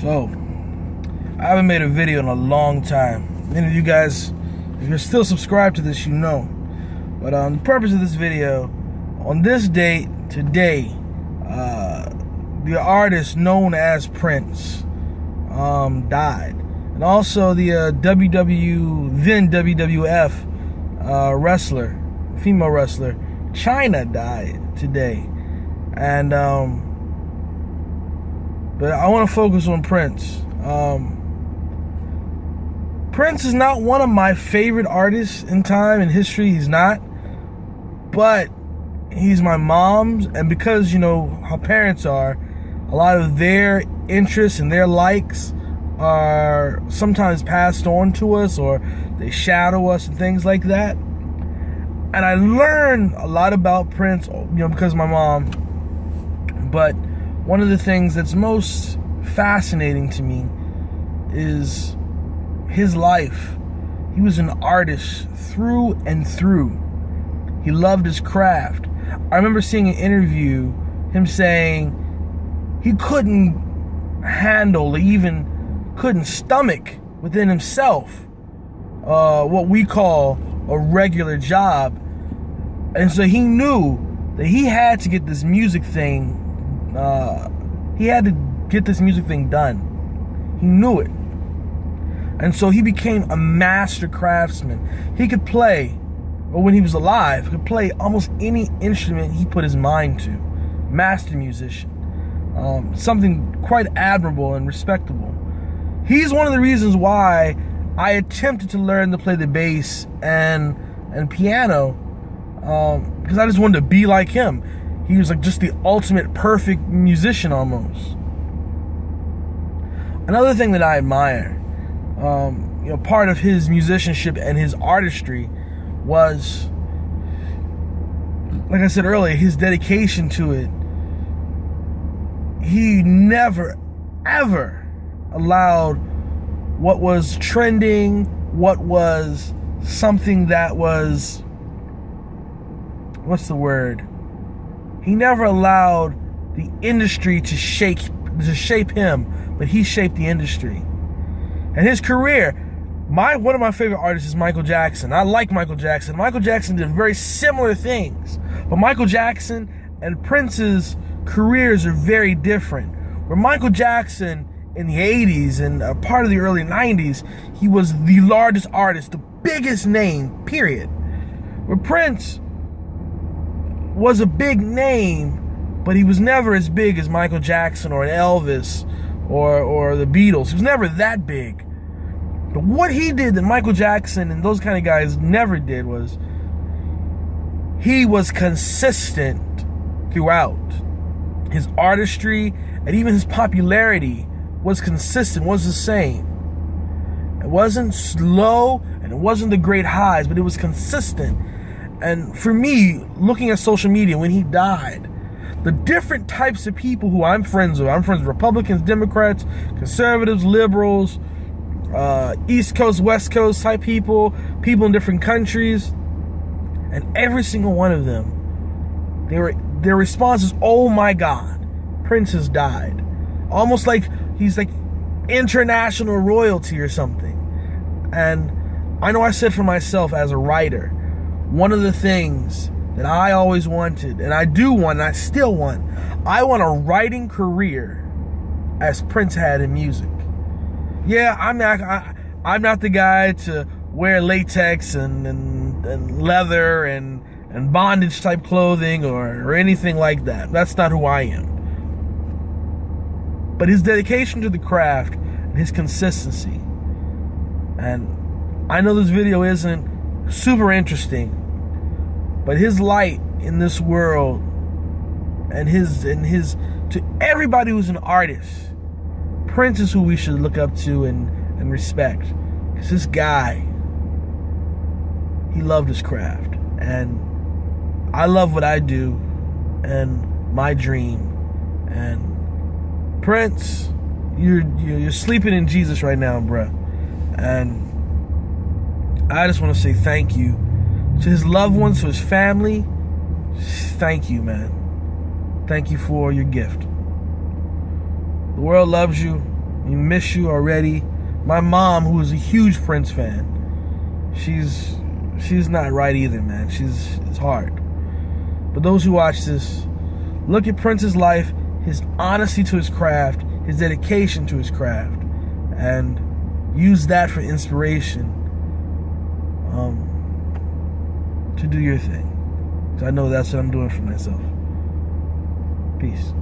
So, I haven't made a video in a long time. Many of you guys, if you're still subscribed to this, you know. But the purpose of this video, on this date, today, the artist known as Prince died. And also the then WWF wrestler, female wrestler, Chyna died today. And but I want to focus on Prince. Prince is not one of my favorite artists in time, in history. He's not. But he's my mom's, and because, you know, how parents are, a lot of their interests and their likes are sometimes passed on to us, or they shadow us and things like that. And I learned a lot about Prince, you know, because of my mom. But one of the things that's most fascinating to me is his life. He was an artist through and through. He loved his craft. I remember seeing an interview, him saying he couldn't handle, even couldn't stomach within himself what we call a regular job. And so he knew that he had to get this music thing, done. He knew it. And so he became a master craftsman. He could play, or when he was alive, could play almost any instrument he put his mind to. Master musician. Something quite admirable and respectable. He's one of the reasons why I attempted to learn to play the bass and piano, because I just wanted to be like him. He was like just the ultimate perfect musician almost. Another thing that I admire, you know, part of his musicianship and his artistry was, like I said earlier, his dedication to it. He never, ever allowed what was trending, what was something that was, what's the word? He never allowed the industry to shape him, but he shaped the industry. And his career, one of my favorite artists is Michael Jackson. I like Michael Jackson. Michael Jackson did very similar things, but Michael Jackson and Prince's careers are very different. Where Michael Jackson in the 80s and a part of the early 90s, he was the largest artist, the biggest name, period. Where Prince was a big name, but he was never as big as Michael Jackson or Elvis or the Beatles. He was never that big. But what he did that Michael Jackson and those kind of guys never did was he was consistent throughout. His artistry and even his popularity was consistent, was the same. It wasn't slow and it wasn't the great highs, but it was consistent. And for me, looking at social media when he died, the different types of people who I'm friends with Republicans, Democrats, conservatives, liberals, East Coast, West Coast type people in different countries, and every single one of them, their response is, "Oh my God, Prince has died." Almost like he's like international royalty or something. And I know I said for myself as a writer, one of the things that I always wanted, and I do want, and I still want, I want a writing career as Prince had in music. Yeah, I'm not the guy to wear latex and leather and bondage type clothing or anything like that. That's not who I am. But his dedication to the craft and his consistency. And I know this video isn't super interesting, but his light in this world and his to everybody who's an artist, Prince is who we should look up to and respect. Because this guy, he loved his craft. And I love what I do and my dream. And Prince, you're sleeping in Jesus right now, bruh. And I just want to say thank you to his loved ones, to his family. Thank you, man. Thank you for your gift. The world loves you. We miss you already. My mom, who is a huge Prince fan, she's not right either, man. It's hard. But those who watch this, look at Prince's life, his honesty to his craft, his dedication to his craft, and use that for inspiration to do your thing. So I know that's what I'm doing for myself. Peace.